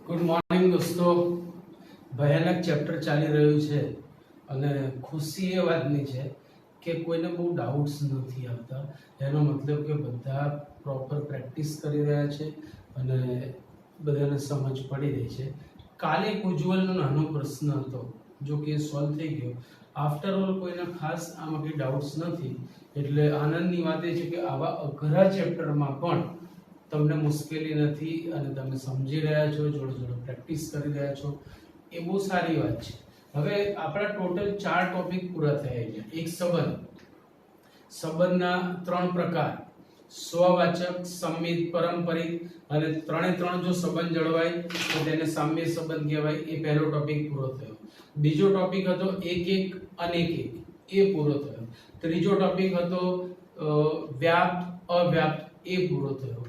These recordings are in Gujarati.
ગુડ મોર્નિંગ દોસ્તો. ભયાનક ચેપ્ટર ચાલી રહ્યું છે અને ખુશી એ વાતની છે કે કોઈને બહુ ડાઉટ્સ નથી આવતા. એનો મતલબ કે બધા પ્રોપર પ્રેક્ટિસ કરી રહ્યા છે અને બધાને સમજ પડી રહી છે. કાલે એક ઉજ્જવલનો નાનો પ્રશ્ન હતો, જો કે સોલ્વ થઈ ગયો. આફ્ટર ઓલ કોઈને ખાસ આમાં કંઈ ડાઉટ્સ નથી, એટલે આનંદની વાત એ છે કે આવા અઘરા ચેપ્ટરમાં પણ તમને મુશ્કેલી નથી અને તમે સમજી રહ્યા છો, જોડે જોડે પ્રેક્ટિસ કરી રહ્યા છો, એ બહુ સારી વાત છે. હવે આપણા ટોટલ 4 ટોપિક પૂરા થયા છે. એક સંબંધના 3 પ્રકાર: સ્વવાચક, સંમિત, પરંપરિત. અને 3 જો સંબંધ જળવાય તો તેને સામ્ય સંબંધ કહેવાય. એ પહેલો ટોપિક પૂરો થયો. બીજો ટોપિક હતો એક અનેક, એ પૂરો થયો. ત્રીજો ટોપિક હતો વ્યાપ્ત અવ્યાપ્ત, એ પૂરો થયો.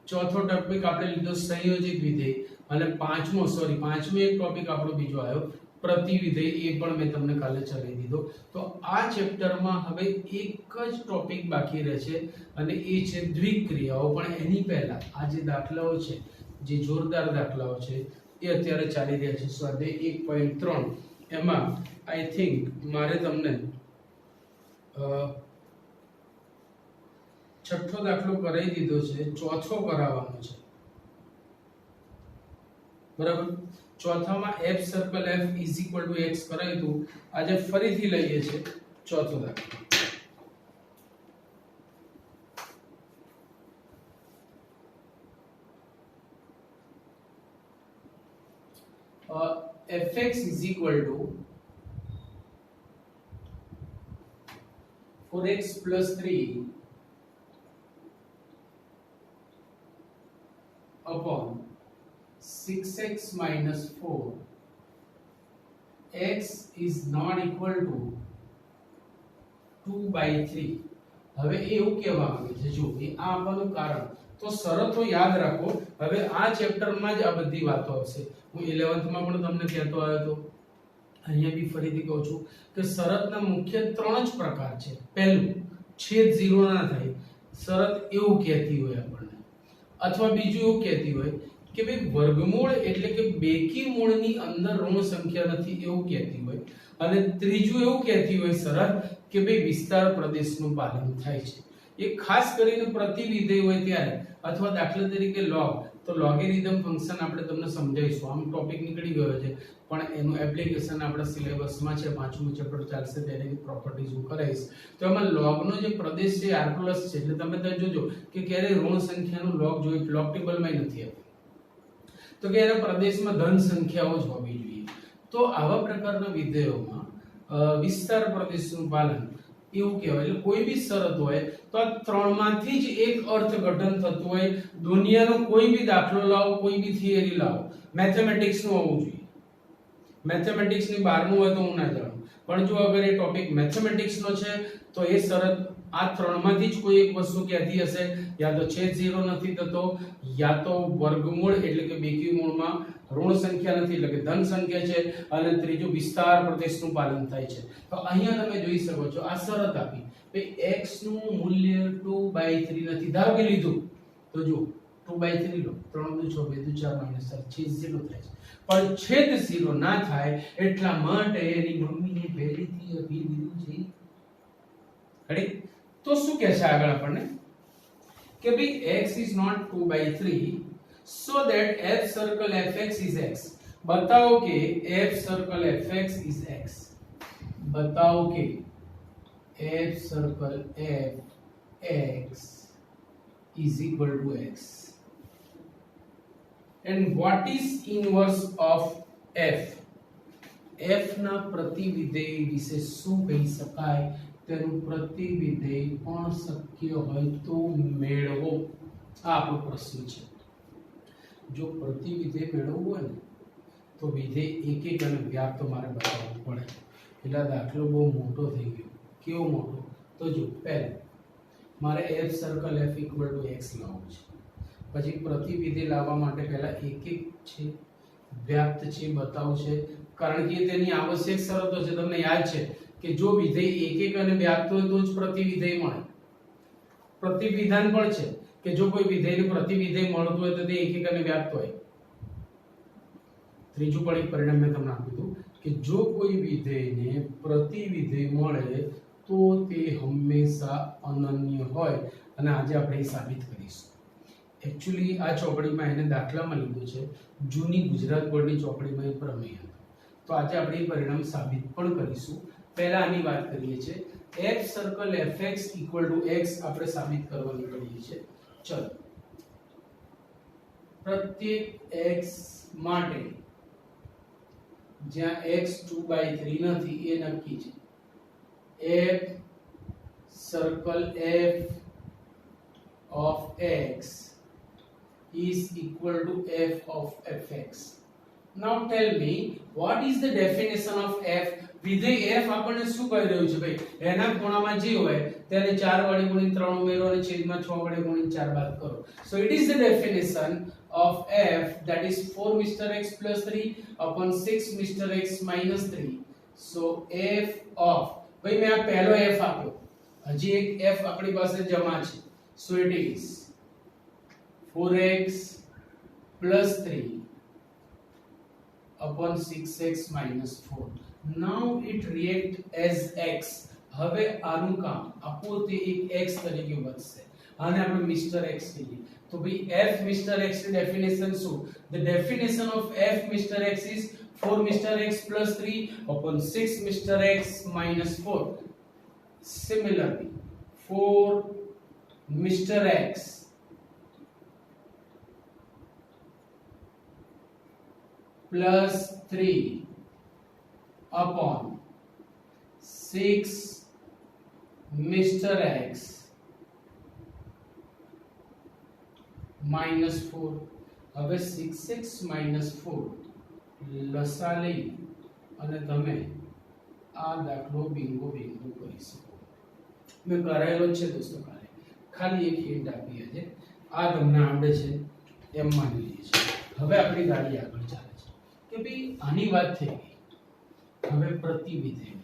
ચોથો ટોપિક આપણે લીધો સંયોજિત વિધેય, અને પાંચમો એક ટોપિક આપણો બીજો આવ્યો પ્રતિવિધેય. એ પણ મેં તમને કાલે ચલાવી દીધો. તો આ ચેપ્ટરમાં હવે એક જ ટોપિક બાકી રહે છે અને એ છે દ્વિક્રિયાઓ. પણ એની પહેલા આ જે દાખલાઓ છે, જે જોરદાર દાખલાઓ છે, એ અત્યારે ચાલી રહ્યા છે. સ્વાધ્યાય 1.3 એમાં આઈ થિંક મારે તમને છઠ્ઠો દાખલો કરાવી દીધો છે, ચોથો કરાવવાનો છે, બરાબર. ચોથામાં f circle f is equal to x કરાવ્યું હતું. આજે ફરીથી લઈએ છે ચોથો દાખલો. fx is equal to 4x plus 3 upon 6x minus 4. x is not equal to 2/3. હવે એવું કહેવા માંગે છે, જો એ આ આપવાનું કારણ તો શરતો યાદ રાખો. હવે આ ચેપ્ટરમાં જ આ બધી વાતો આવશે. હું 11th માં પણ તમને કહેતો આવ્યો હતો, અહીંયા બી ફરીથી કહું છું કે શરતના મુખ્ય 3 જ પ્રકાર છે. પહેલું, છેદ 0 ના થાય. શરત એવું કહેતી હોય આપણને, અથવા બીજું એવું કહેતી હોય કે ભાઈ વર્ગમૂળ એટલે કે બેકી મૂળની અંદર ઋણ સંખ્યા નથી, એવું કહેતી હોય. અને ત્રીજું એવું કહેતી હોય શરત કે ભાઈ વિસ્તાર પ્રદેશનું પાલન થાય છે. એ ખાસ કરીને પ્રતિવિધેય હોય ત્યારે, અથવા દાખલા તરીકે લોગ, તો લોગેરિધમ ફંક્શન આપણે તમને સમજાવીશું. આમ ટોપિક નીકળી ગયો છે પણ એનું એપ્લિકેશન આપણા સિલેબસમાં છે. 5મું ચેપ્ટર ચાલશે તેની પ્રોપર્ટીઝ હું કરાવીશ. તો એમાં લોગનો જે પ્રદેશ છે r+ છે, એટલે તમે ત્યાં જોજો કે ક્યારે ઋણ સંખ્યાનું લોગ જોઈ લોગ ટેબલમાં નથી આવતું, તો કે એના પ્રદેશમાં ધન સંખ્યાઓ જ હોવી જોઈએ. તો આવા પ્રકારના વિધેયોમાં વિસ્તાર પ્રદેશનું પાલન એવું કહેવાય. એટલે કોઈ બી શરત હોય તો આ 3માંથી જ એક અર્થઘટન થતું હોય. દુનિયાનો કોઈ બી દાખલો લાવો, કોઈ બી થિયરી લાવો, મેથેમેટિક્સ નું હોવું જોઈએ. મેથેમેટિક્સ ની 12મું હોય તો હું ના જાણું, પણ જો અગર એ ટોપિક મેથેમેટિક્સ નો છે તો એ શરત આ 3માંથી જ કોઈ એક વસ્તુ કહેતી હશે. યા તો છેદ 0 નથી થતો, યા તો વર્ગમૂળ એટલે કે બેકી મૂળમાં ઋણ સંખ્યા નથી એટલે કે ધન સંખ્યા છે, અને ત્રીજું વિસ્તાર પ્રદેશનું પાલન થાય છે. તો અહીંયા તમે જોઈ શકો છો આ શરત આપી ભાઈ x નું મૂલ્ય 2/3 નથી. ધારો કે લીધું તો જો 2/3 લો, 3 × 6 = 2 4 - 7 છેદ 0 થાય છે. પણ છેદ 0 ના થાય એટલા માટે એની મમ્મીએ પહેલેથી આપી દીધું છે. રેડી? તો શું કહે છે આગળ આપણને કે ભાઈ x is not 2/3, so that f circle fx is x. बताओ कि f circle fx is x. बताओ कि f circle fx is equal to x. And what is inverse of f? f ના પ્રતિવિધેય વિશે શું કહી શકાય? તેનું પ્રતિવિધેય પણ શક્ય હોય તો મેળવો. આ આપણો પ્રશ્ન છે. જો પ્રતિવિધેય મેળવવું હોય ને તો વિધેય એક અને વ્યાપ્ત મારે બતાવવું પડે. એટલે દાખલો બહુ મોટો થઈ ગયો. કેવો મોટો? તો જો પહેલા મારે f સર્કલ f = x લાવવું છે. પછી પ્રતિવિધેય લાવવા માટે પહેલા એક છે, વ્યાપ્ત છે, બતાવું છે. કારણ કે તેની આવશ્યક શરતો છે. તમને યાદ છે કે જો વિધેય એક અને વ્યાપ્ત હોય તો જ પ્રતિવિધેય મળે. પ્રતિવિધાન પણ છે કે જો કોઈ વિધેયનું પ્રતિવિધેય મળતું હોય તો તે એકીક અને વ્યાપ્ત હોય. ત્રીજું પણ એક પરિણામ મેં તમને આપ્યું હતું કે જો કોઈ વિધેયને પ્રતિવિધેય મળે તો તે હંમેશા અનન્ય હોય, અને આજે આપણે એ સાબિત કરીશું. એકચ્યુઅલી આ ચોપડીમાં એને દાખલામાં લીધું છે, જૂની ગુજરાત બોર્ડની ચોપડીમાં એ પ્રમેય હતો. તો આજે આપણે એ પરિણામ સાબિત પણ કરીશું. પહેલા આની વાત કરીએ છીએ. f સર્કલ fx = x આપણે સાબિત કરવાની કરીએ છીએ. ચલો, પ્રત્યેક x માટે જ્યાં x 2/3 નથી એ નક્કી છે, f circle f of x is equal to f of fx. Now tell me, what is the definition of f? વિધેય f આપણને શું કહી રહ્યું છે ભાઈ? એના ખૂણામાં જે હોય તેને 4 વડે ગુણીને 3 ઉમેરો અને છેદમાં 6 વડે ગુણીને 4 બાદ કરો. So it is the definition of f, that is 4 Mr. x plus 3 upon 6 Mr. x minus 3. So f of, ભાઈ મેં આ પહેલો f આપ્યો, હજી એક f આપણી પાસે જમા છે. So it is 4x plus 3 upon 6x minus 4. Now it react as x. હવે આનું કામ આપો તે એક x તરીકે વધશે, આને આપણે મિસ્ટર x કહીએ. તો ભાઈ f મિસ્ટર x ની ડેફિનેશન શું? The definition of f mister x is 4 Mr. x plus 3 upon 6 Mr. x minus 4. Similarly, 4 Mr. x plus 3 upon 6 Mr. x minus 4. હવે 6x minus 4 લસા લઈ અને તમે આ દાખલો બિંગો કરી શકો. મેં કરાયેલો છે દોસ્તો, ખાલી એક હિન્ટ આપી છે, આ તમને આવડે છે એમ માની લઈએ છીએ. હવે આપણી ગાડી આગળ ચાલે છે કે ભાઈ આની વાત થઈ ગઈ, હવે પ્રતિવિધેય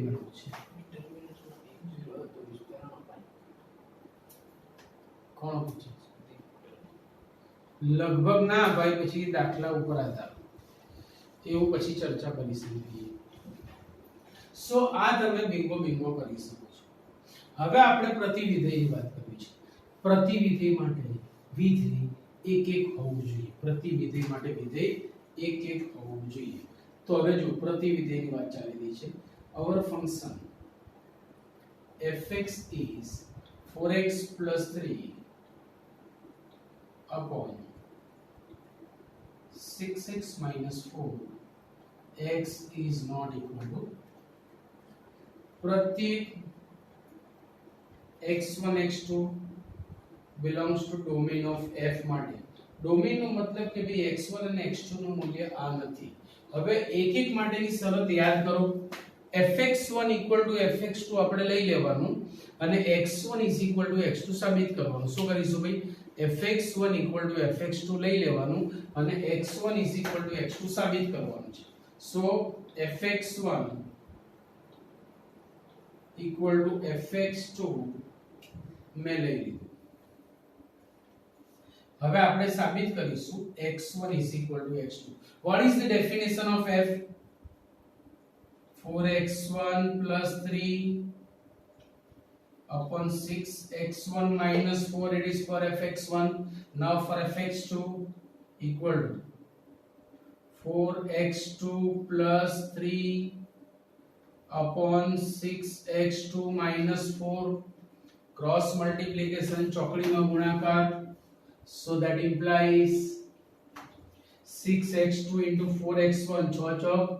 મેળવવું છે. કોણ પૂછે? લગભગ ના ભાઈ, પછી દાખલા ઉપર આધાર એવું પછી ચર્ચા કરી શકીએ. સો આ તમે બિંગો કરી શકો છો. હવે આપણે પ્રતિવિધેયની વાત કરવી છે. પ્રતિવિધેય માટે વિધેય એક હોવું જોઈએ. પ્રતિવિધેય માટે વિધેય એક હોવું જોઈએ. તો હવે જો પ્રતિવિધેયની વાત ચાલી રહી છે. our function fx is 4x plus 3 upon 6x minus 4. x is not equal to प्रत्येक x1 x2 belongs to domain of f માટે. ડોમેન નો મતલબ કે ભાઈ x1 અને x2 નું મૂલ્ય આ નથી. હવે એક એક માટેની શરત યાદ કરો. fx1 fx2 આપણે લઈ લેવાનું અને x1 x2 સાબિત કરવાનું. શું કરીશું ભાઈ? fx1 fx2 લઈ લેવાનું અને x1 x2 સાબિત કરવાનું છે. સો fx1 fx2 મેં લઈ લીધું. હવે આપણે સાબિત કરીશું x1 x2. what is the definition of f? 4x1 plus 3 upon 6x1 minus 4. It is for fx1. Now for fx2 equal to 4x2 plus 3 upon 6x2 minus 4. Cross multiplication, ચોકડીમાં ગુણાકાર. So that implies 6x2 into 4x1, 6 Chowk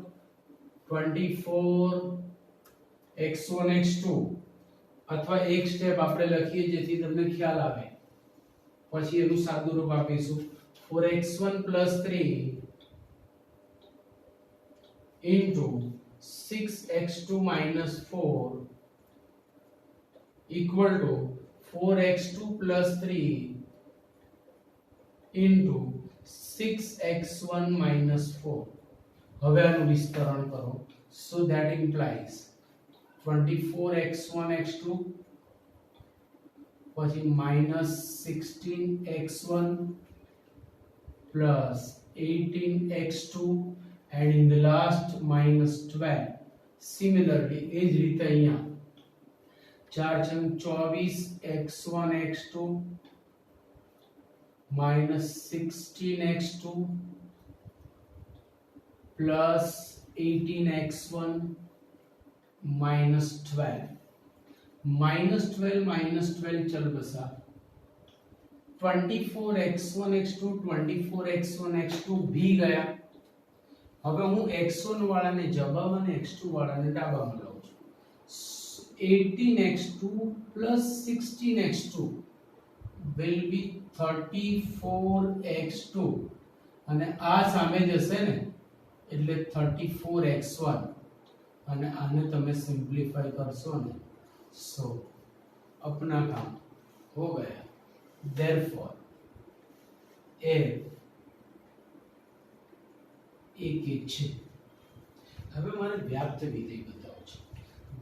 24 x1 x2. અથવા એક સ્ટેપ આપણે લખીએ જેથી તમને ખ્યાલ આવે, પછી એનું સાદું રૂપ આપીશું. 4x1 plus 3 into 6x2 minus 4 equal to 4x2 plus 3 into 6x1 minus 4. હવે આનું વિસ્તરણ કરો. So that implies 24x1 x2 પછી minus 16x1 plus 18x2 and in the last -12. Similarly એ જ રીતે અહીંયા 4 × 24 x1 x2 -16x2 plus 18x1 -12 -12 चल बसा 24x1 x2 24x1 x2 भी गया હવે હું x1 વાળાને જબામાં અને x2 વાળાને ડાબામાં લાવું છું 18x2 plus 16x2 will be 34x2 અને આ સામે જશે ને એટલે 34x1 અને આને તમે સિમ્પ્લિફાઈ કરશો ને सो अपना काम हो गया therefore f એક છે હવે મારે વ્યાપ્ત વિધેય બતાવો છે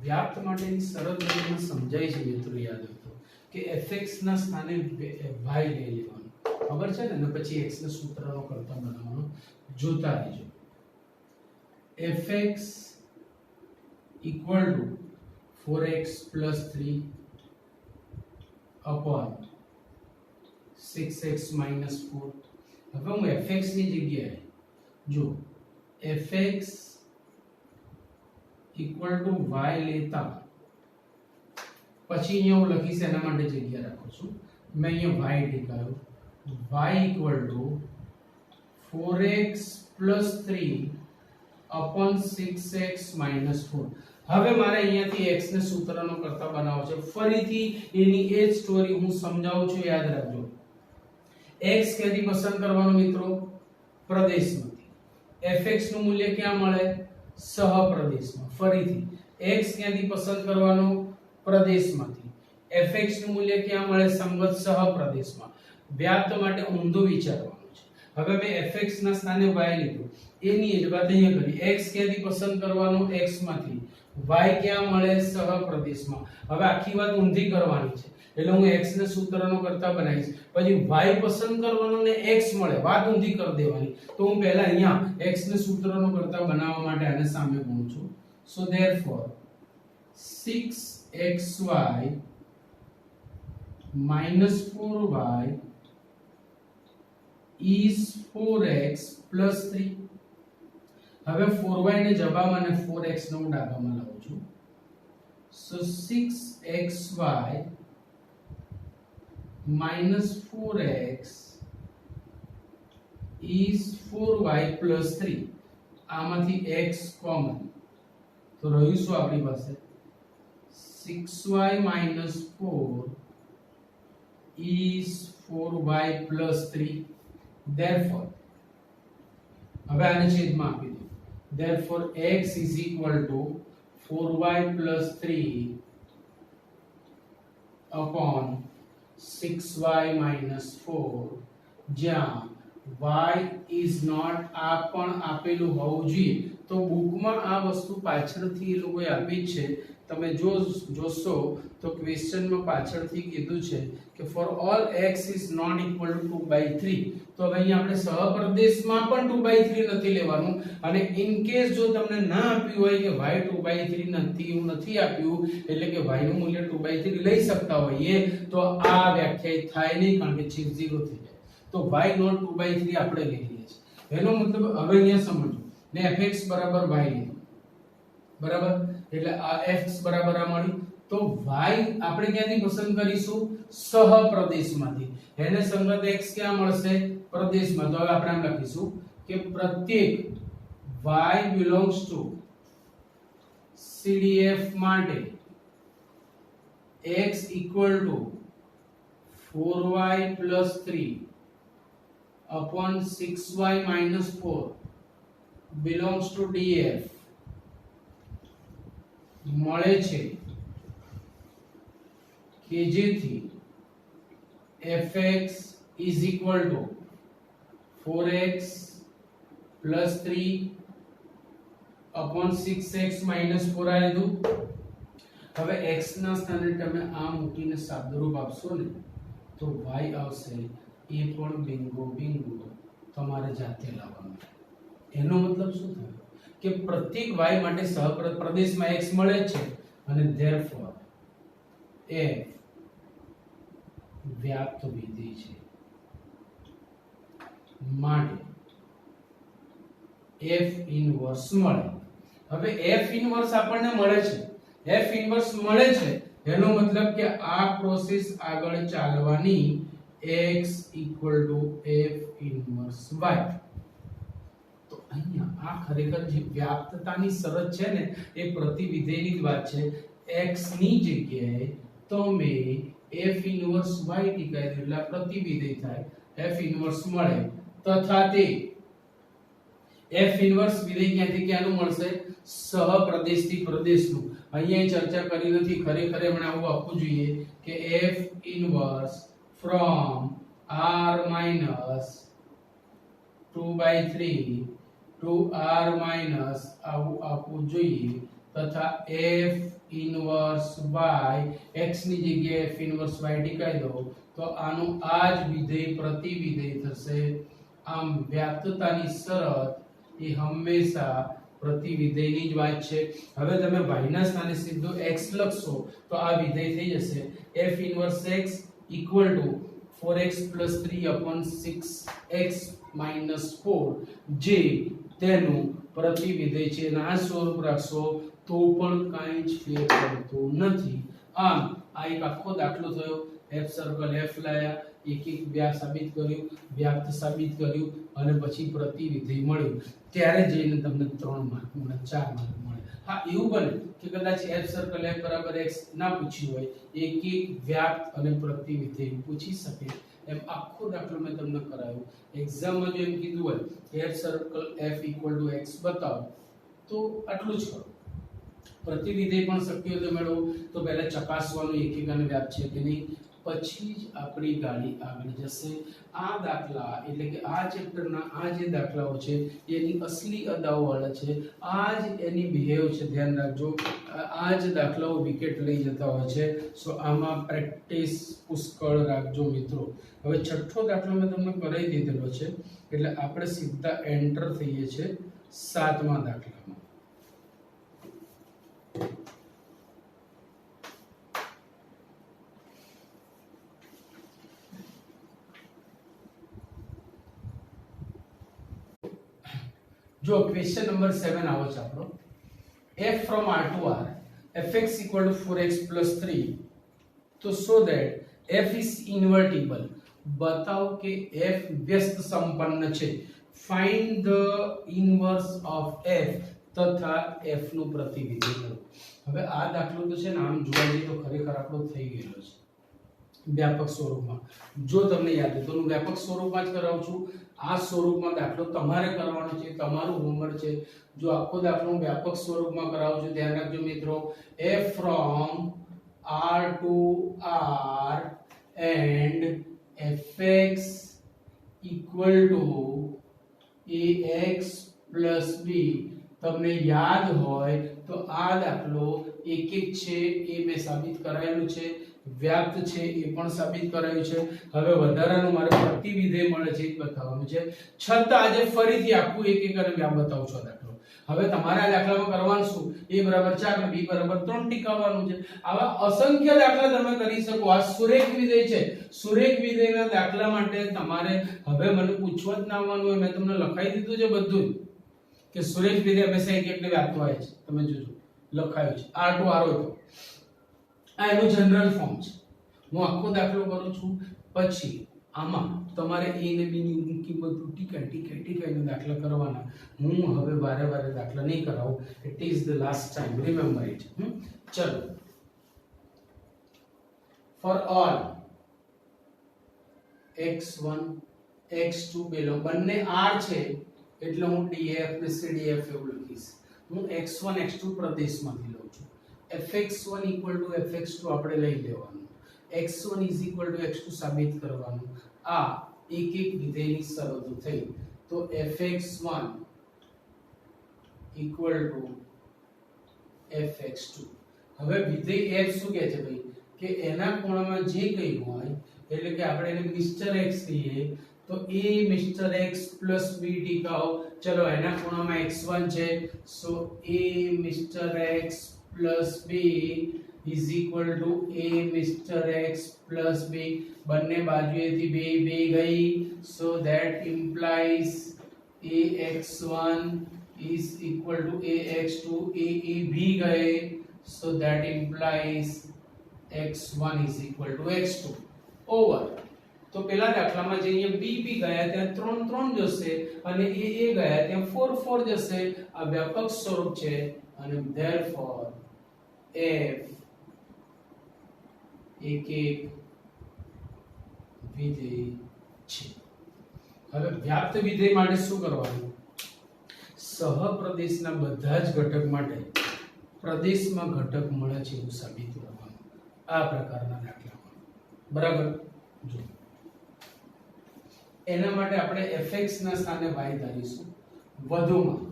વ્યાપ્ત માટેની સરળ રીતમાં સમજાય છે મિત્રો યાદ રાખો કે fx ના સ્થાને y લઈ લેવાનું ખબર છે ને અને પછી x ના સૂત્રનો કરતા બનાવવાનો જોતા રહેજો fx equal to 4x plus 3 upon 6x minus 4 હવે હું fx ની જગ્યાએ જો fx equal to y લેતા પછી અહીંયા હું લખીશ એના માટે જગ્યા રાખું છું મેં અહીંયા y ટીકાયો y equal to 4x plus 3 upon 6x minus 4 હવે મારે અહીંયાથી x ને સૂત્રનો કરતા બનાવવો છે ફરીથી એની એ જ સ્ટોરી હું સમજાવું છું યાદ રાખજો x ક્યાંથી પસંદ કરવાનો મિત્રો પ્રદેશમાંથી fx નું મૂલ્ય ક્યાં મળે સહપ્રદેશમાં ફરીથી x ક્યાંથી પસંદ કરવાનો પ્રદેશમાંથી fx નું મૂલ્ય ક્યાં મળે સંગત સહપ્રદેશમાં વ્યાપ્ત માટે ઊંધું વિચારવાનું છે હવે મેં fx ના સ્થાને y લીધું એની જ વાત અહીંયા કરી x ક્યાંથી પસંદ કરવાનો x માંથી y ક્યાં મળે સહપ્રદેશમાં હવે આખી વાત ઊંધી કરવાની છે એટલે હું x ને સૂત્રનો કરતા બનાવીશ પછી y પસંદ કરવાનો ને x મળે વાત ઊંધી કરી દેવાની તો હું પહેલા અહીંયા x ને સૂત્રનો કરતા બનાવવા માટે આને સામે ગુણું છું સો therefore 6xy -4y is 4x plus 3 હવે 4y ને જબામાં અને 4x ને હું ડાબામાં લાવું છું સો 6xy -4x is 4y plus 3 આમાંથી x કોમન તો રહ્યું શું આપણી પાસે 6y -4 is 4y plus 3 therefore હવે આને છેદમાં આપી દો therefore x is equal to 4y plus 3 upon 6y minus 4 જ્યાં y is not આ પણ આપેલું હોવું જોઈએ તો બુકમાં આ વસ્તુ પાછળથી એ લોકોએ આપી છે તમે જોશો તો ક્વેશ્ચનમાં પાછળથી કીધું છે કે for all x is not equal to 2/3 તો હવે અહીં આપણે સહપ્રદેશમાં પણ 2/3 નથી લેવાનું અને ઇન કેસ જો તમને ના આપ્યું હોય કે y 2/3 નથી એવું નથી આપ્યું એટલે કે y નું મૂલ્ય 2/3 લઈ શકતા હોઈએ તો આ વ્યાખ્યાયિત થાય નહીં કારણ કે છેદ 0 થઈ જાય તો y not 2/3 આપણે લઈ લઈએ છીએ એનો મતલબ હવે અહીંયા સમજો ને fx બરાબર y લીધું બરાબર એટલે આ x બરાબર આ મળી તો y આપણે ક્યાંથી પસંદ કરીશું સહપ્રદેશમાંથી એને સંગત x ક્યાં મળશે પ્રદેશમાં તો હવે આપણે આમ લખીશું કે પ્રત્યેક y belongs to CDF માટે x equal to 4y plus 3 upon 6y minus 4 belongs to DF મળે છે કે જેથી fx is equal to 4x plus 3 upon 6x minus 4 આ લીધું હવે x ના સ્થાને તમે આ મૂકીને સાદુરૂપ આપશો ને તો y આવશે એ પણ બિંગો બિંગો તમારે જાતે લાવવાનું. એનો મતલબ શું થાય કે પ્રत्येक y માટે સહપ્રદેશમાં x મળે જ છે અને therefore f વ્યાપ્ત વિધેય છે માટે f ઇનવર્સ મળે. હવે f ઇનવર્સ આપણને મળે છે, f ઇનવર્સ મળે છે એનો મતલબ કે આ પ્રોસેસ આગળ ચાલવાની x f ઇનવર્સ y. તો અહીંયા આ ખરેખર જે વ્યાપ્તતાની શરત છે ને એ પ્રતિવિધેયની જ વાત છે. x ની જગ્યાએ તમે f ઇનવર્સ y ટીકાઈ દો એટલે પ્રતિવિધેય થાય, f ઇનવર્સ મળે તથા તે f ઇનવર્સ વિધેય ક્યાંથી ક્યાંનું મળશે? સહપ્રદેશથી પ્રદેશનું. અહીંયા ચર્ચા કરી નથી, ખરેખર એમણે આવું આપવું જોઈએ કે f inverse from r minus 2/3 to r minus આવું આપવું જોઈએ તથા f ઇનવર્સ y x ની જગ્યાએ f ઇનવર્સ y ટીકાઈ દો તો આનું આ જ વિધેય પ્રતિવિધેય થશે. આમ વ્યાપ્તતાની શરત એ હંમેશા પ્રતિવિધેયની જ વાત છે. હવે તમે y ના સ્થાને સીધો x લખશો તો આ વિધેય થઈ જશે f inverse x equal to 4x plus 3 upon 6x minus 4 જે તેનું પ્રતિવિધેય છે. અને આ સ્વરૂપ રાખશો તો પણ કાંઈ જ ફેર પડતો નથી. આમ આ એક આખો દાખલો થયો. f સર્કલ f લાયા, એક એક વ્યાપ સાબિત કર્યું, વ્યાપ્ત સાબિત કર્યું અને પછી પ્રતિવિધેય મળ્યું. ત્યારે જઈને તમને 3 માર્ક મળે, 4 માર્ક મળે. હા, એવું બને કે કદાચ f સર્કલ f બરાબર x ના પૂછ્યું હોય, એક એક વ્યાપ્ત અને પ્રતિવિધેય પૂછી શકે. એમ આખો દાખલો મેં તમને કરાવ્યો. એક્ઝામમાં જો એમ કીધું હોય f સર્કલ f x બતાવો તો આટલું જ કરો. પ્રતિવિધેય પણ શક્ય હોય તો મેળવો તો પહેલા ચકાસવાનું એક એક અને વ્યાપ્ત છે કે નહીં, પછી જ આપણી ગાડી આગળ જશે. આ દાખલા એટલે કે આ ચેપ્ટરના આ જે દાખલાઓ છે એની અસલી અદાઓ વાળા છે, આ જ એની બિહેવ છે. ધ્યાન રાખજો, આ જ દાખલાઓ વિકેટ લઈ જતા હોય છે. સો આમાં પ્રેક્ટિસ પુષ્કળ રાખજો મિત્રો. હવે છઠ્ઠો દાખલો મેં તમને કરાવી દીધેલો છે એટલે આપણે સીધા એન્ટર થઈએ છીએ 7મા દાખલામાં. जो क्वेश्चन नंबर 7 आवो छे आपरो f from r to r fx equal to 4x plus 3 तो so that f is invertible. बताओ कि f व्यस्त संपन्न छे. Find the inverse of f तथा f નું પ્રતિવિધેય કરો. હવે આ દાખલો તો છે ને આમ જોવા જઈએ તો ખરેખર આપણો થઈ ગયેલો છે વ્યાપક સ્વરૂપમાં. જો તમને યાદ હોય તો હું વ્યાપક સ્વરૂપમાં જ કરાવું છું. આ સ્વરૂપમાં દાખલો તમારે કરવાનો છે, તમારું હોમવર્ક છે. જો આખો દાખલો હું વ્યાપક સ્વરૂપમાં કરાવું છું, ધ્યાન રાખજો મિત્રો. f from r to r and fx equal to ax plus b. તમને યાદ હોય તો આ દાખલો એક એક છે એ મેં સાબિત કરાયેલું છે, વ્યાપ્ત છે એ પણ સાબિત કરાયું છે. હવે વધારાનું મારે પ્રતિવિધેય મળે છે એ બતાવવાનું છે. છતાં આજે ફરીથી આખું એક એક અને વ્યાપ બતાવું છું દાખલો. હવે તમારે આ દાખલામાં કરવાનું શું? a બરાબર 4 અને b બરાબર 3 ટીકાવવાનું છે. આવા અસંખ્ય દાખલા તમે કરી શકો. આ સુરેખ વિધેય છે. સુરેખ વિધેયના દાખલા માટે તમારે હવે મને પૂછવા જ ના આવવાનું હોય. મેં તમને લખાઈ દીધું છે બધું કે સુરેખ વિધેય હંમેશા એક એકને વ્યાપ્ત હોય છે. તમે જોજો લખાયું છે r to r હોય તો આ એનું જનરલ ફોર્મ છે. હું આખો દાખલો કરું છું પછી આમાં તમારે a ને b ની મૂકી બધું ટીકાઈને દાખલા કરવાના. હું હવે વારે વારે દાખલા નહીં કરાવું. It is the last time, remember it. ચલો, for all x1 x2 below બંને r છે એટલે હું df ને cdf એવું લખીશ. હું x1 x2 પ્રદેશમાંથી લઉં છું. fx1 fx2 આપણે લઈ લેવાનું, x1 x2 સાબિત કરવાનું. આ એક એક વિધેયની શરતો થઈ. તો fx1 fx2. હવે વિધેય f શું કહે છે ભાઈ કે એના ખૂણામાં જે કંઈ હોય એટલે કે આપણે એને મિસ્ટર x કહીએ તો a mister x plus b ટીકાઓ ચલો એના ખૂણામાં x1 છે સો a mister x plus b is equal to a mister x plus b બંને બાજુએથી 2 ગઈ so that implies ax1 is equal to ax2 a भी गए so that implies x1 is equal to x2 over તો પેલા દાખલામાં જે અહીંયા b ગયા ત્યાં 3 જશે અને a ગયા ત્યાં 4 જશે આ વ્યાપક સ્વરૂપ છે અને therefore f એક વિધેય છે હવે વ્યાપ્ત વિધેય માટે શું કરવાનું સહપ્રદેશના બધા જ ઘટક માટે પ્રદેશમાં ઘટક મળે છે એવું સાબિત કરવાનું આ પ્રકારના દાખલામાં બરાબર જો એના માટે આપણે fx ના સ્થાને y ધારીશું વધુમાં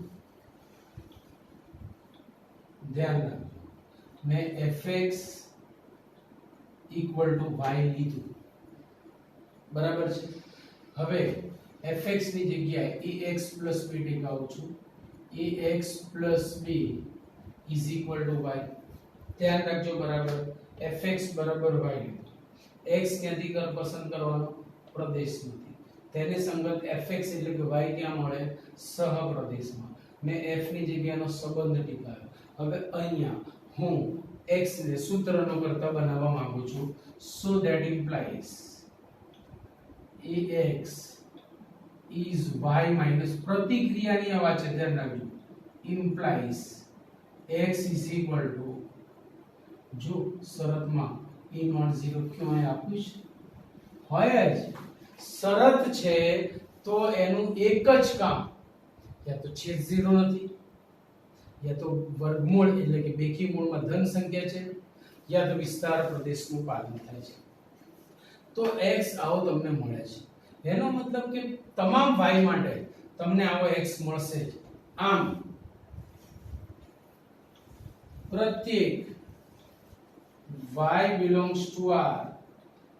ધ્યાન રાખો મેં fx equal to y લીધું બરાબર છે હવે fx ની જગ્યાએ ax plus b ટીકાવું છું ax plus b is equal to y ધ્યાન રાખજો બરાબર fx બરાબર y x ક્યાંથી પસંદ કરવાનો પ્રદેશમાંથી તેને સંગત fx એટલે કે y ક્યાં મળે સહપ્રદેશમાં મેં f ની જગ્યાનો સંબંધ ટીકાયો હવે અહીંયા હું x ને સૂત્રનો કરતા બનાવવા માંગુ છું so that implies ax is y minus પ્રતિક્રિયાની આ વાત છે ધ્યાન રાખજો implies x is equal to જો શરતમાં e not 0 ક્यों है આપ્યું છે હોય જ શરત છે તો એનું એક જ કામ યા તો છેદ 0 નથી યા તો વર્ગમૂળ એટલે કે બેકી મૂળમાં ધન સંખ્યા છે યા તો વિસ્તાર પ્રદેશનું પાલન થાય છે તો x આવો તમને મળે છે એનો મતલબ કે તમામ y માટે તમને આવો x મળશે જ આમ પ્રત્યેક y belongs to r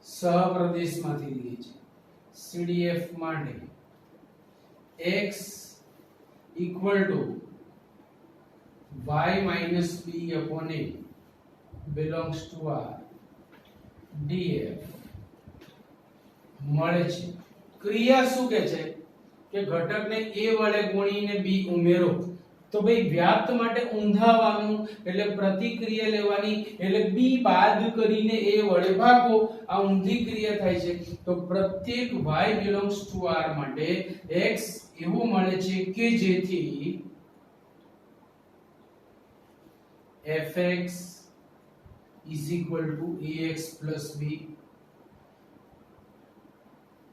સહપ્રદેશમાંથી લીધી છે CDF માટે x equal to y minus b upon a belongs to r df મળે છે ક્રિયા શું કહે છે કે ઘટકને a વડે ગુણીને b ઉમેરો તો ભાઈ વ્યાપ્ત માટે ઊંધાવાનું એટલે પ્રતિક્રિયા લેવાની એટલે b બાદ કરીને a વડે ભાગો આ ઊંધી ક્રિયા થાય છે તો પ્રત્યેક y belongs to r માટે x એવું મળે છે કે જેથી fx is equal to ax plus b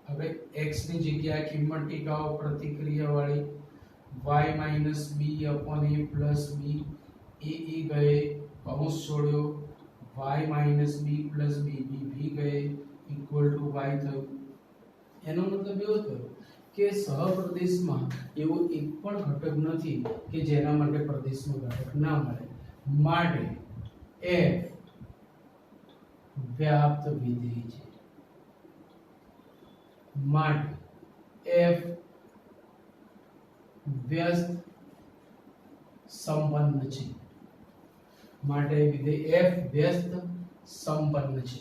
હવે x ની જગ્યાએ કિંમત ટીકાઓ પ્રતિક્રિયા વાળી y minus b upon a plus b a ગए કૌંસ છોડ્યો y minus b plus b b ગए equal to y થયું એનો મતલબ એવો થયો કે સહપ્રદેશમાં એવો એક પણ ઘટક નથી કે જેના માટે પ્રદેશનો ઘટક ના મળે માટે f વ્યાપ્ત વિધેય છે માટે f વ્યસ્ત સંપન્ન છે માટે વિધેય f વ્યસ્ત સંપન્ન છે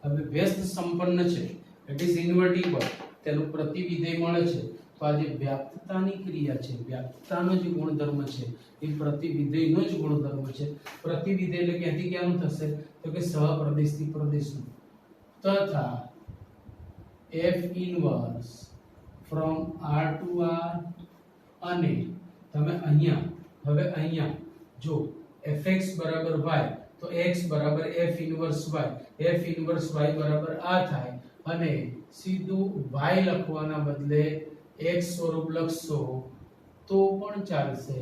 હવે વ્યસ્ત સંપન્ન છે ઇટ ઇઝ ઇન્વર્ટિબલ તેનું પ્રતિવિધેય મળે છે તો આ જે વ્યાપ્તતાની ક્રિયા છે વ્યાપ્તતાનો જે ગુણધર્મ છે એ પ્રતિવિધેયનો જ ગુણધર્મ છે પ્રતિવિધેય એટલે ક્યાંથી ક્યાંનું થશે તો કે સહપ્રદેશથી પ્રદેશનું તથા f inverse from r to r અને તમે અહીંયા જો fx બરાબર y તો x બરાબર f ઇનવર્સ y બરાબર આ થાય અને સીધું y લખવાના બદલે x સ્વરૂપ લખશો તો પણ ચાલશે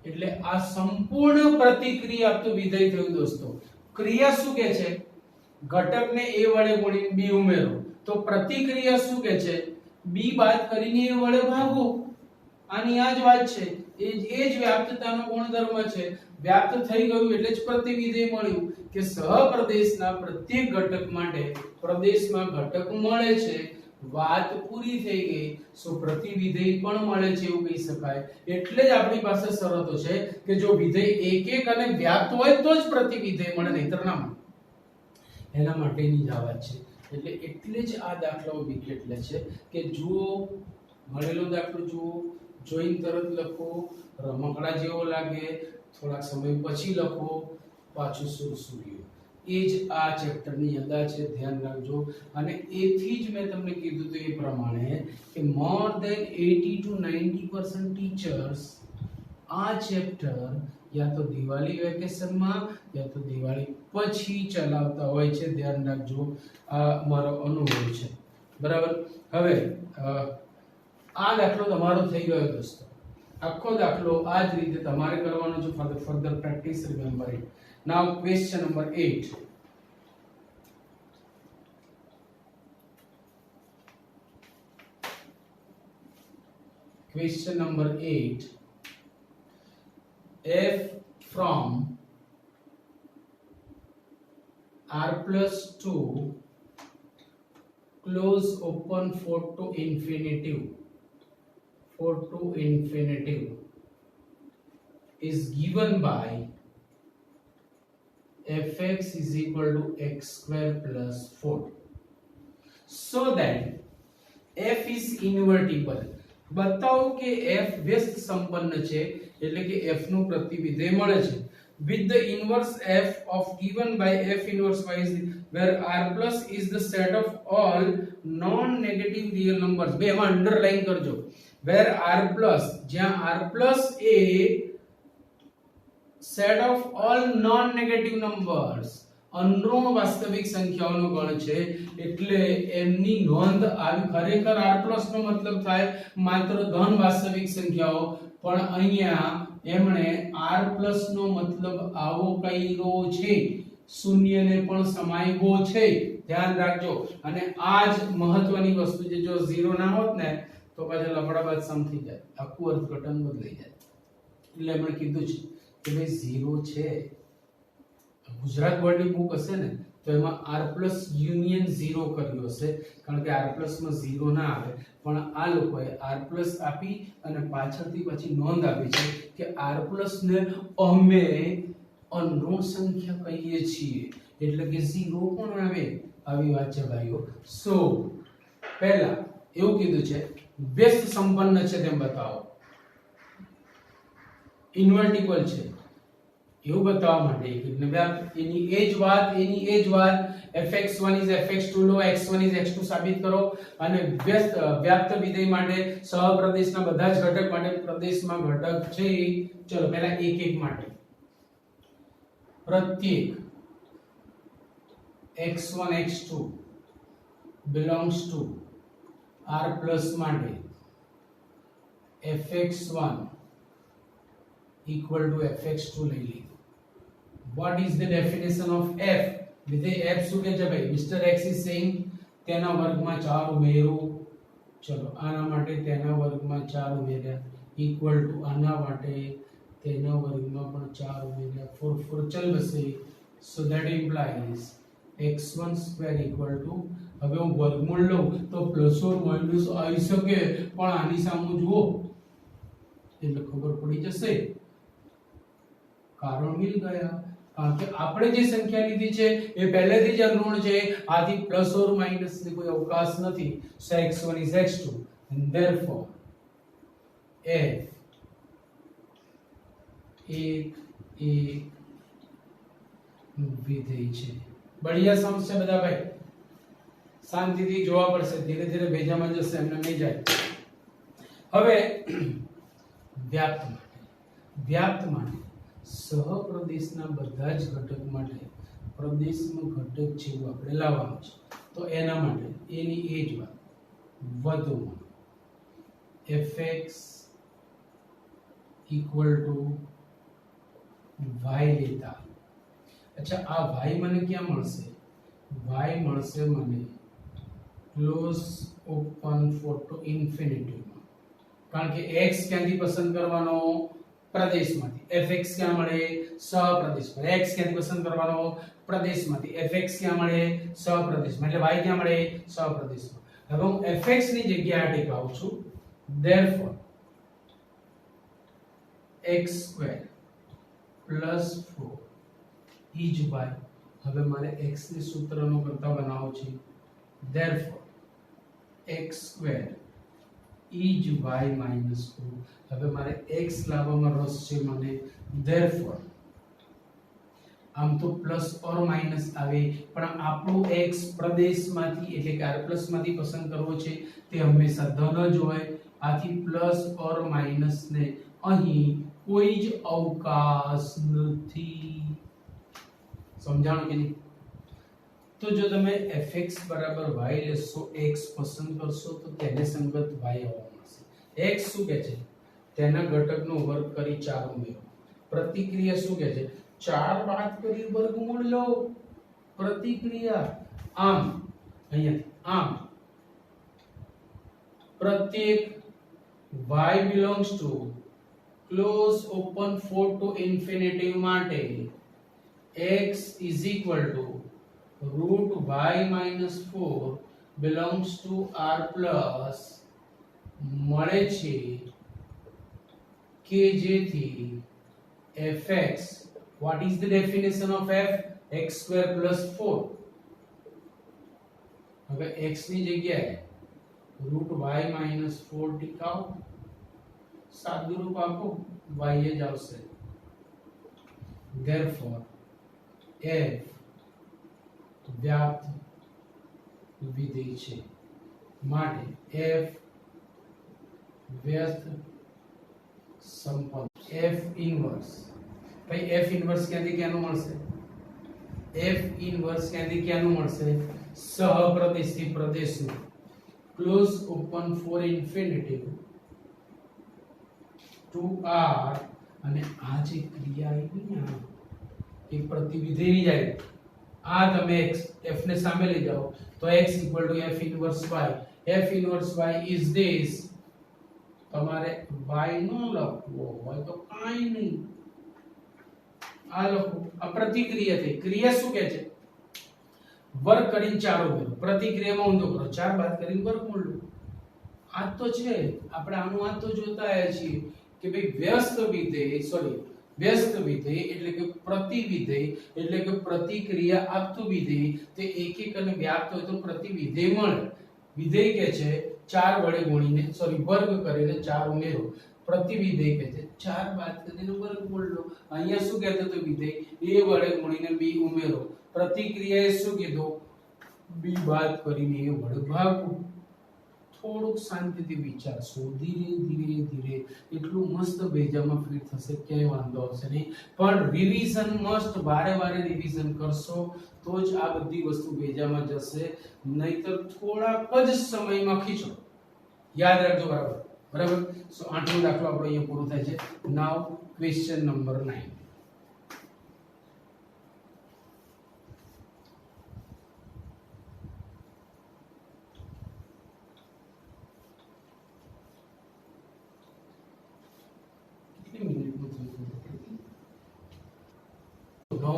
એટલે આ સંપૂર્ણ પ્રતિક્રિયા આપતું વિધેય થયું દોસ્તો ક્રિયા શું કહે છે ઘટકને a વડે ગુણીને b ઉમેરો તો પ્રતિક્રિયા શું કહે છે b બાદ કરીને a વડે ભાગો આની આ જ વાત છે એ જ વ્યાપ્તતાનો ગુણધર્મ છે વ્યાપ્ત થઈ ગયું એટલે જ પ્રતિવિધેય મળ્યું કે સહપ્રદેશના પ્રત્યેક ઘટક માટે પ્રદેશમાં ઘટક મળે છે વાત પૂરી થઈ ગઈ. સો પ્રતિવિધેય પણ મળે છે એવું કહી શકાય. એટલે જ આપણી પાસે શરતો છે કે જો વિધેય એક એક અને વ્યાપ્ત હોય તો જ પ્રતિવિધેય મળે, નહીતર ના મળે. એના માટેની જ આ વાત છે. એટલે જ આ દાખલાઓ વિકેટ લે છે કે જુઓ મળેલો દાખલો જુઓ, જોઈને તરત લખો, રમકડા જેવો લાગે, થોડાક સમય પછી લખો, પાછું સુરસુર્યું. એ જ આ ચેપ્ટરની અંદર છે, ધ્યાન રાખજો. અને એથી જ મેં તમને કીધું હતું એ પ્રમાણે કે મોર ધેન 80 to 90% ટીચર્સ આ ચેપ્ટર યા તો દિવાળી વેકેશનમાં યા તો દિવાળી પછી ચલાવતા હોય છે. ધ્યાન રાખજો, આ મારો અનુભવ છે. બરાબર. હવે આ દાખલો તમારો થઈ ગયો દોસ્તો. આખો દાખલો આ જ રીતે તમારે કરવાનો છે for the further practice. Remember it. Now question number 8. Question number 8. F from r plus 2 close open 4 to infinitive is given by fx is equal to x square plus 4, so that f is invertible. बताओ કે f વ્યસ્ત સંપન્ન છે, એટલે કે f નું પ્રતિવિધેય મળે છે with the inverse f of given by f inverse y is where r plus is the set of all non negative real numbers. બે માં અંડરલાઈન કરજો. where r plus, જ્યાં r plus A set of all non negative numbers, અનઋણ વાસ્તવિક સંખ્યાઓનો ગણ છે. એટલે એમની નોંધ આવી. ખરેખર r પ્લસ નો મતલબ થાય માત્ર ધન વાસ્તવિક સંખ્યાઓ, પણ અહીંયા એમણે r પ્લસ નો મતલબ આવો કર્યો છે, શૂન્યને પણ સમાયવો છે. ધ્યાન રાખજો. અને આ જ મહત્વની વસ્તુ છે. જો 0 ના હોત ને તો પાછા લફડાબાદ સમ થઈ જાય, આખું અર્થઘટન બદલાઈ જાય. એટલે એમણે કીધું છે કે ભાઈ 0 છે. ગુજરાત બોર્ડની બુક હશે ને તો એમાં r પ્લસ યુનિયન 0 કર્યો હશે, કારણ કે r પ્લસ માં 0 ના આવે. પણ આ લોકોએ r પ્લસ આપી અને પાછળથી પછી નોંધ આપી છે કે r પ્લસ ને અમે અનઋણ સંખ્યા કહીએ છીએ, એટલે કે 0 પણ આવે. આવી વાત છે ભાઈઓ. સો પહેલા એવું કીધું છે વ્યસ્ત સંપન્ન છે તેમ બતાવો, ઇન્વર્ટિબલ છે એવું બતાવવા માટે એની એ જ વાત fx1 is fx2 law, x1 is x2 સાબિત કરો. અને વ્યાપ્ત વિધેય માટે સહપ્રદેશના બધા જ ઘટક માટે પ્રદેશમાં ઘટક છે. ચલો પહેલા એક એક માટે પ્રત્યેક x1 x2 belongs to r plus માટે fx1 equal to fx2 લઈ લી. What is the definition of f? વિધેય f શું કહે છે ભાઈ? Mr. X is saying તેના વર્ગમાં 4 ઉમેરો. ચલો આના માટે તેના વર્ગમાં 4 ઉમેર્યા equal to આના માટે તેના વર્ગમાં પણ 4 ઉમેર્યા. 4 4 ચલ બસે. So that implies x1 square equal to, હવે હું વર્ગમૂળ લઉં તો પ્લસ ઓર માઈનસ આવી શકે, પણ આની સામે જુઓ એટલે ખબર પડી જશે. કારણ મિલ ગયા. કારણ કે આપણે જે સંખ્યા લીધી છે એ પહેલેથી જ અનઋણ છે, આથી પ્લસ ઓર માઈનસ ની કોઈ અવકાશ નથી. So x1 is x2 and therefore f એક વિધેય છે. બઢિયા સમજશે બધા ભાઈ? શાંતિથી જોવા પડશે, ધીરે ધીરે ભેજામાં જશે, એમને નહીં જાય. હવે વ્યાપ્ત માટે સહપ્રદેશના બધા જ ઘટક માટે પ્રદેશમાં ઘટક જેવું આપણે લાવવાનું છે. તો એના માટે એની એ જ વાત વધુમાં fx equal to y લેતા. અચ્છા આ y મને ક્યાં મળશે? y મળશે મને close open four to infinity માં, કારણ કે x ક્યાંથી પસંદ કરવાનો? પ્રદેશમાંથી. fx ક્યાં મળે? સહપ્રદેશમાં. x ક્યાંથી પસંદ કરવાનો? પ્રદેશમાંથી. fx ક્યાં મળે? સહપ્રદેશમાં. એટલે y ક્યાં મળે? સહપ્રદેશમાં. હવે હું fx ની જગ્યાએ આ ટીપાવું છું therefore x square plus 4 is y. હવે મારે x ની સૂત્રનો કરતા બનાવવો છે therefore x square is y minus 4. હવે મારે x લાવવામાં રસ છે મને therefore આમ તો પ્લસ ઓર માઈનસ આવે પણ આપણું x પ્રદેશમાંથી એટલે કે r પ્લસ માંથી પસંદ કરવો છે તે હંમેશા ધન જ હોય આથી પ્લસ ઓર માઈનસ ને અહીં કોઈ જ અવકાશ નથી સમજાણું કે નહીં તો જો તમે fx બરાબર y લેશો x પસંદ કરશો તો તેને સંગત y આવવા મળશે x શું કહે છે તેના ઘટકનો વર્ગ કરી 4 ઉમેરો પ્રતિક્રિયા શું કહે છે 4 બાદ કરી વર્ગમૂળ લો પ્રતિક્રિયા આમ અહીંયા આમ પ્રત્યેક y belongs to close open 4 to infinity માટે x is equal to root y minus 4 belongs to r plus મળે છે કે જેથી fx what is the definition of f x square plus 4 હવે x ની જગ્યાએ root y minus 4 ટીકાઓ સાદું રૂપ આપો y જ આવશે therefore f વ્યાપ્ત વિધેય છે માટે f વ્યસ્ત સંપન્ન f ઇન્વર્સ ભાઈ f ઇન્વર્સ ક્યાંથી ક્યાંનું મળશે f ઇન્વર્સ ક્યાંથી ક્યાંનું મળશે સહપ્રદેશથી પ્રદેશનું close open for infinity to r અને આ જે ક્રિયા આવી ને એ પ્રતિવિધેયની જાય આ તમે f ને સામે લઈ જાઓ તો x f inverse y f inverse y is this તમારે y નો લખવો હોય તો કાઈ નહીં આ લખો આ પ્રતિક્રિયા થઈ ક્રિયા શું કહે છે વર્ગ કરીને 4 ઉમેરો પ્રતિક્રિયામાં ઊંધો કરો 4 બાદ કરીને વર્ગમૂળ લો આ તો છે આપણે આનું આ તો જોતા આવ્યા છીએ કે ભાઈ વ્યસ્ત વિધેય એટલે કે પ્રતિવિધેય એટલે કે પ્રતિક્રિયા આપતું વિધેય તે એક અને વ્યાપ્ત હોય તો પ્રતિવિધેય મળે વિધેય કે છે 4 વડે ગુણીને વર્ગ કરીને 4 ઉમેરો પ્રતિવિધેય કે છે 4 બાદ કરીને વર્ગમૂળ લો અહીંયા શું કહેતો તો વિધેય a વડે ગુણીને b ઉમેરો પ્રતિક્રિયાએ શું કીધું b બાદ કરીને a વડે ભાગવું થોડુંક શાંતિથી વિચારશો ધીરે એટલું મસ્ત બેજામાં ફિટ થશે ક્યાંય વાંધો આવશે નહીં પણ રિવિઝન મસ્ત વારે રિવિઝન કરશો તો જ આ બધી વસ્તુ બેજામાં જશે નહીતર થોડાક જ સમયમાં ખીચો યાદ રાખજો બરાબર સો 8મો દાખલો આપણો અહીંયા પૂરો થાય છે નાઉ ક્વેશ્ચન નંબર 9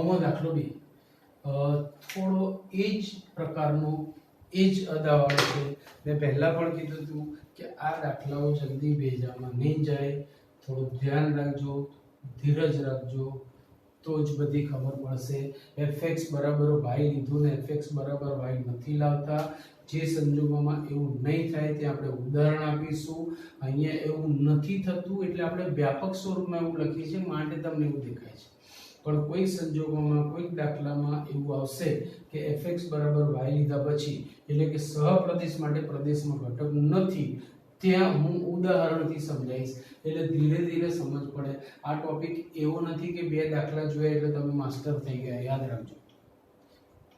નવમો દાખલો બી થોડો એ જ પ્રકારનો એ જ અદાવાળો છે મેં પહેલા પણ કીધું હતું કે આ દાખલાઓ જલ્દી ભેજામાં નહીં જાય થોડું ધ્યાન રાખજો ધીરજ રાખજો તો જ બધી ખબર પડશે fx બરાબર y લીધું ને fx બરાબર y નથી લાવતા જે સંજોગોમાં એવું નહીં થાય તે આપણે ઉદાહરણ આપીશું અહીંયા એવું નથી થતું એટલે આપણે વ્યાપક સ્વરૂપમાં એવું લખીએ છીએ માટે તમને એવું દેખાય છે પણ કોઈ સંજોગોમાં કોઈ દાખલામાં એવું આવશે કે fx બરાબર y લીધા પછી એટલે કે સહપ્રદેશ માટે પ્રદેશમાં ઘટક નથી ત્યાં હું ઉદાહરણથી સમજાવીશ એટલે ધીરે સમજ પડે આ ટોપિક એવો નથી કે બે દાખલા જોયા એટલે તમે માસ્ટર થઈ ગયા યાદ રાખજો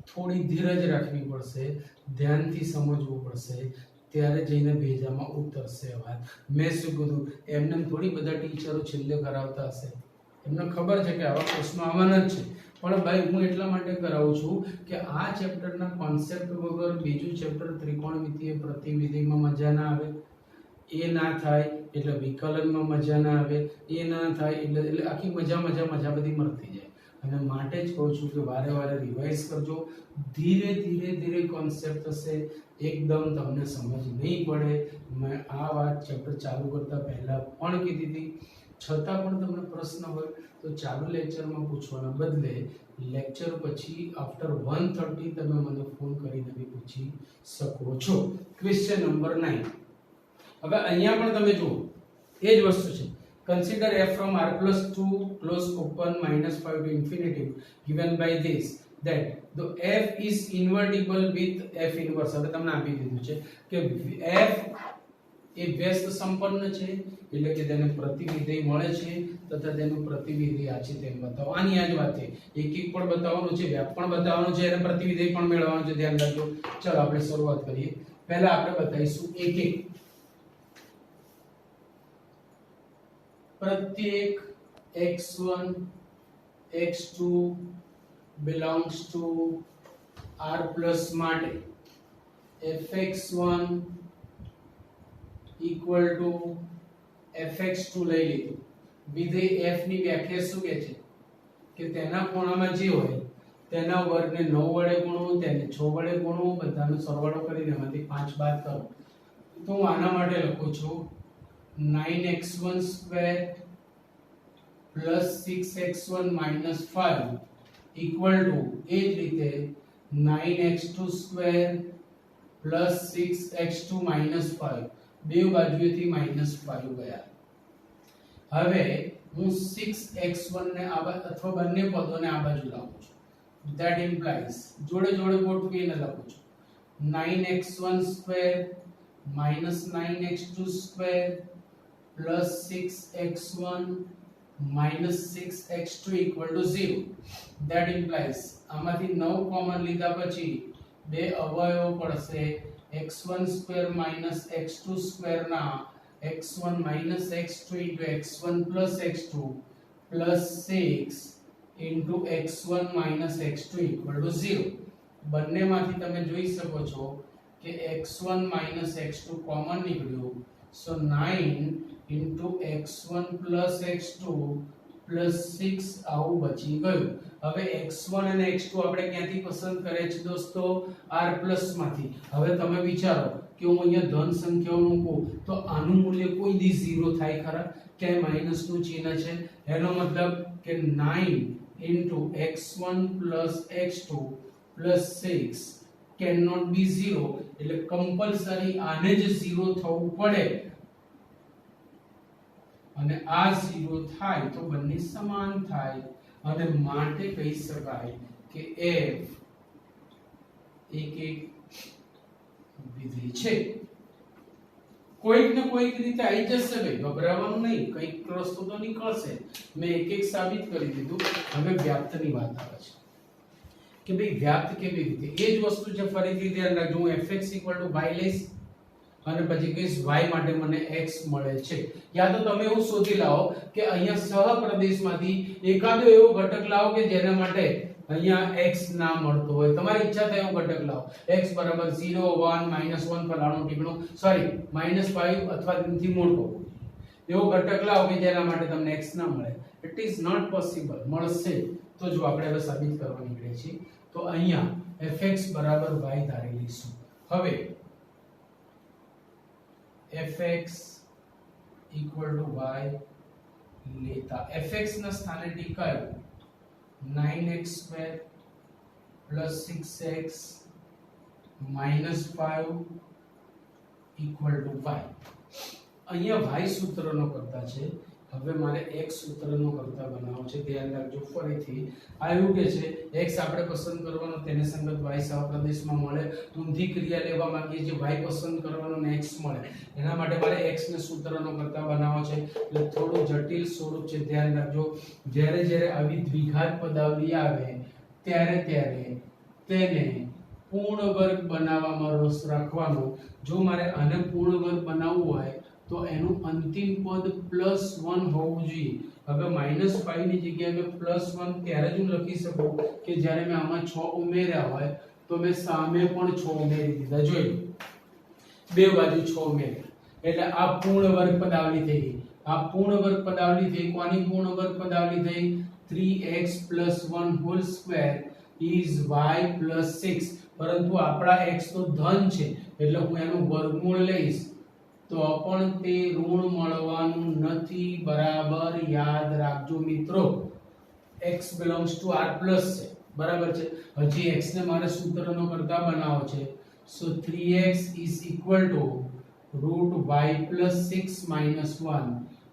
થોડી ધીરજ રાખવી પડશે ધ્યાનથી સમજવું પડશે ત્યારે જઈને ભેજામાં ઉતરશે વાત મેં શું કીધું એમને થોડી બધા ટીચરો છેલ્લે કરાવતા હશે એમને ખબર છે કે આવા પ્રશ્નો આવવાના જ છે પણ ભાઈ હું એટલા માટે કરાવું છું કે આ ચેપ્ટરના કોન્સેપ્ટ વગર બીજું ચેપ્ટર ત્રિકોણમિતિય પ્રતિવિધિમાં મજા ના આવે એ ના થાય એટલે વિકલનમાં મજા ના આવે એ ના થાય એટલે આખી મજા બધી મરતી જાય અને માટે જ કહું છું કે વારે રિવાઇઝ કરજો ધીરે કોન્સેપ્ટ થશે એકદમ તમને સમજ નહીં પડે. મેં આ વાત ચેપ્ટર ચાલુ કરતા પહેલા પણ કીધી હતી, છતાં પણ તમને પ્રશ્ન હોય તો ચાલુ લેક્ચરમાં પૂછવાના બદલે લેક્ચર પછી આફ્ટર 1:30 તમે મને ફોન કરીને બી પૂછી શકો છો. Question number 9. હવે અહીંયા પણ તમે જુઓ એ જ વસ્તુ છે. Consider f from r+2 close open -5 to infinity given by this that the f is invertible with f inverse. હવે તમને આપી દીધું છે કે f એ વ્યસ્ત સંપન્ન છે, એટલે કે તેને પ્રતિવિધેય મળે છે તથા તેનું પ્રતિવિધેય આ છે તેમ બતાવો. આની આ જ વાત છે, એક એક પણ બતાવવાનું છે, વ્યાપ પણ બતાવવાનું છે અને પ્રતિવિધેય પણ મેળવવાનું છે. ધ્યાન રાખજો. ચલો આપણે શરૂઆત કરીએ. પહેલા આપણે બતાવીશું એક એક. प्रत्येक x1 x2 belongs to r plus માટે fx1 equal to fx2 લઈ લીધું. વિધેય f ની વ્યાખ્યા શું કહે છે કે તેના ખૂણામાં જે હોય તેના વર્ગને 9 વડે ગુણો, તેને 6 વડે ગુણો, બધાનો સરવાળો કરીને એમાંથી 5 બાદ કરો. તો હું આના માટે લખું છું 9x1 square plus 6x1 minus 5 equal to એ જ રીતે 9x2 square plus 6x2 minus 5 બે બાજુએથી -5 ગયા. હવે હું 6x1 ને આ બાજુ અથવા બંને પદોને આ બાજુ લાવું છું. that implies જોડે જોડે ગોઠવીને લખું છું 9x1 square minus 9x2 square plus 6x1 minus 6x2 equal to 0. That implies આમાંથી 9 કોમન લીધા પછી બે અવયવો પડશે x1 square minus x2 square ના x1 minus x2 into x1 plus x2 plus 6 into x1 minus x2 equal to 0. બંનેમાંથી તમે જોઈ શકો છો કે x1 minus x2 કોમન નીકળ્યું. So 9 into x1 plus x2 plus 6 આવું બચી ગયું. હવે x1 અને x2 આપણે ક્યાંથી પસંદ કરે છે દોસ્તો? r પ્લસ માંથી. હવે તમે વિચારો કે હું અહીંયા ધન સંખ્યાઓ મૂકું તો આનું મૂલ્ય કોઈ દી 0 થાય ખરા? ક્યાંય માઈનસ નું ચિહ્ન છે, એનો મતલબ કે 9 into x1 plus x2 plus 6 cannot be 0. એટલે કમ્પલસરી આને જ 0 થવું પડે અને આ 0 થાય તો બંને સમાન થાય અને માટે કહી શકાય કે f એક વિધેય છે. કોઈક ને કોઈક રીતે આવી જશે ભાઈ, ગભરાવાનું નહીં, કઈક રસ્તો તો નીકળશે. મેં એક એક સાબિત કરી દીધું. હવે વ્યાપ્તની વાત આવે છે કે ભાઈ વ્યાપ્ત કેવી રીતે? એ જ વસ્તુ છે, ફરીથી ધ્યાન રાખજો. હું fx y લઈશ અને પછી કહીશ y માટે મને x મળે છે. યા તો તમે એવું શોધી લાવો કે અહીંયા સહપ્રદેશમાંથી એકાદો એવો ઘટક લાવો કે જેના માટે અહીંયા x ના મળતો હોય. તમારી ઈચ્છા થાય એવો ઘટક લાવો. x બરાબર 0 1 -1 ફલાણું ટીકણું, સોરી -5 અથવા તેનાથી મોટો એવો ઘટક લાવો કે જેના માટે તમને x ના મળે. It is not possible. મળશે તો જો આપણે હવે સાબિત કરવા નીકળીએ છીએ તો અહીંયા fx બરાબર y ધારી લઈશું. હવે fx equal to y લેતા fx ના સ્થાને ટીકાયું 9x square plus 6x minus 5 equal to y. અહીંયા y સૂત્રનો કરતા છે, હવે મારે x સૂત્રનો કરતા બનાવવો છે. ધ્યાન રાખજો. ફરીથી આ એવું કે છે x આપણે પસંદ કરવાનો તેને સંગત y સહપ્રદેશમાં મળે. ઊંધી ક્રિયા લેવા માંગીએ છીએ, y પસંદ કરવાનો ને x મળે. એના માટે મારે x ને સૂત્રનો કરતા બનાવવો છે. એટલે થોડું જટિલ સ્વરૂપ છે. ધ્યાન રાખજો. જ્યારે જ્યારે આવી દ્વિઘાત પદાવલી આવે ત્યારે ત્યારે તેને પૂર્ણ વર્ગ બનાવવામાં રસ રાખવાનો. જો મારે આને પૂર્ણ વર્ગ બનાવવું હોય તો એનું અંતિમ પદ +1 હોવું જોઈએ. હવે -5 ની જગ્યાએ મેં +1 ત્યારે જ હું લખી શકું કે જ્યારે મેં આમાં 6 ઉમેર્યા હોય તો મેં સામે પણ 6 ઉમેરી દીધા. જોઈ લો, બે બાજુ 6 ઉમેર્યા એટલે આ પૂર્ણ વર્ગ પદાવલી થઈ ગઈ. આ પૂર્ણ વર્ગ પદાવલી થઈ. કોની પૂર્ણ વર્ગ પદાવલી થઈ? 3x + 1 whole square is y + 6. પરંતુ આપણા x તો ધન છે એટલે હું એનું વર્ગમૂળ લઈશ તો પણ તે ઋણ મળવાનું નથી બરાબર યાદ રાખજો મિત્રો x belongs to r plus છે બરાબર છે હજી x ને મારે સૂત્રનો કરતા બનાવો છે so 3x is equal to root y plus 6 minus 1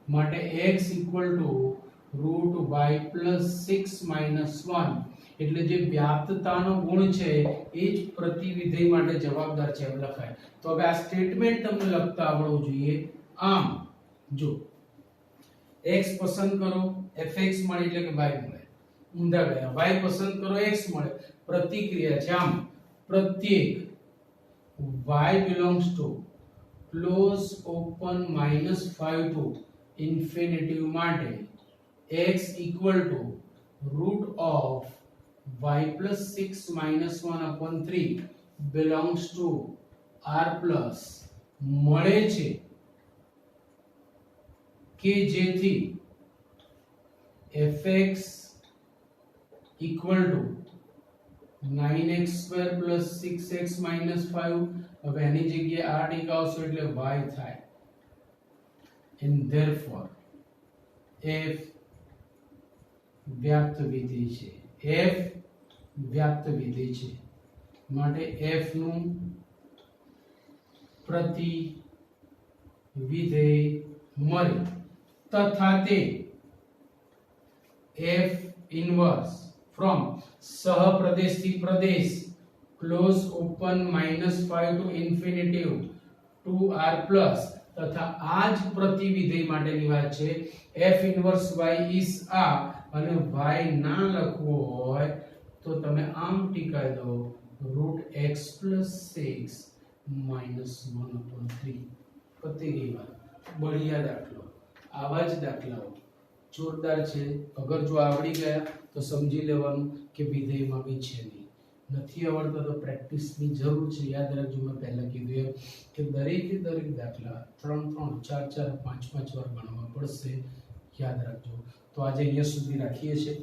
માટે x equal to root y plus 6 minus 1 એટલે જે વ્યાપ્તતાનો ગુણ છે એ જ પ્રતિવિધેય માટે જવાબદાર છે એમ લખાય તો હવે આ સ્ટેટમેન્ટ તમને લખતા આવડવું જોઈએ આમ જો x પસંદ કરો fx મળે એટલે કે y મળે ઊંધા ગયા y પસંદ કરો x મળે પ્રતિક્રિયા છે આમ પ્રત્યેક y belongs to close open -5 to infinitive માટે x equal to root of y plus 6 minus 1 upon 3 belongs to r plus મળે છે કે જેથી fx equal to 9x square plus 6x minus 5 હવે એની જગ્યાએ r ટીકાવશો એટલે y થાય and therefore f વ્યાપ્ત વિધેય છે f વ્યાપ્ત વિધેય છે માટે f નું પ્રતિ વિધેય મળે તથા તે f inverse from સહપ્રદેશ થી પ્રદેશ close open -5 to infinitive 2r plus તથા આ જ પ્રતિવિધેય માટેની વાત છે f inverse y is આ અને y ના લખવો હોય તો તમે આમ ટીકાઈ દો √x + 6 - 1/3 પતી ગઈ વાત બઢિયા દાખલો આવા જ દાખલાઓ જોરદાર છે અગર જો આવડી ગયા તો સમજી લેવાનું કે વિધેયમાં બી છે નહીં નથી આવડતા તો પ્રેક્ટિસની જરૂર છે યાદ રાખજો મેં પહેલા કીધું એમ કે દરેકે દરેક દાખલા 3 4 5 વાર ગણવા પડશે યાદ રાખજો તો આજે અહીંયા સુધી રાખીએ છીએ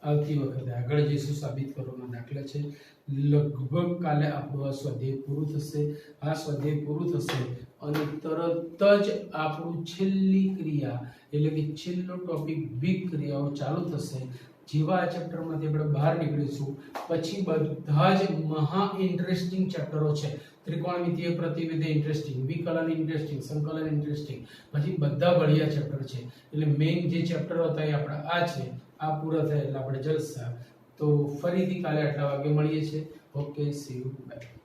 આવતી વખતે આગળ જઈશું સાબિત કરવાના દાખલા છે લગભગ કાલે આપણું આ સ્વાધ્યાય પૂરું થશે આ સ્વાધ્યાય પૂરું થશે અને તરત જ આપણું છેલ્લી ક્રિયા એટલે કે છેલ્લો ટોપિક વીક ક્રિયાઓ ચાલુ થશે જેવા આ ચેપ્ટરમાંથી આપણે બહાર નીકળીશું પછી બધા જ મહા ઇન્ટરેસ્ટિંગ ચેપ્ટરો છે ત્રિકોણમિતિય પ્રતિવિધેય ઇન્ટરેસ્ટિંગ વિકલન ઇન્ટરેસ્ટિંગ સંકલન ઇન્ટરેસ્ટિંગ પછી બધા બઢિયા ચેપ્ટર છે એટલે મેઇન જે ચેપ્ટરો હતા એ આપણા આ છે આ પૂરા થાય એટલે આપણે જલસા તો ફરીથી કાલે આટલા વાગે મળીએ છીએ ઓકે સી યુ બાય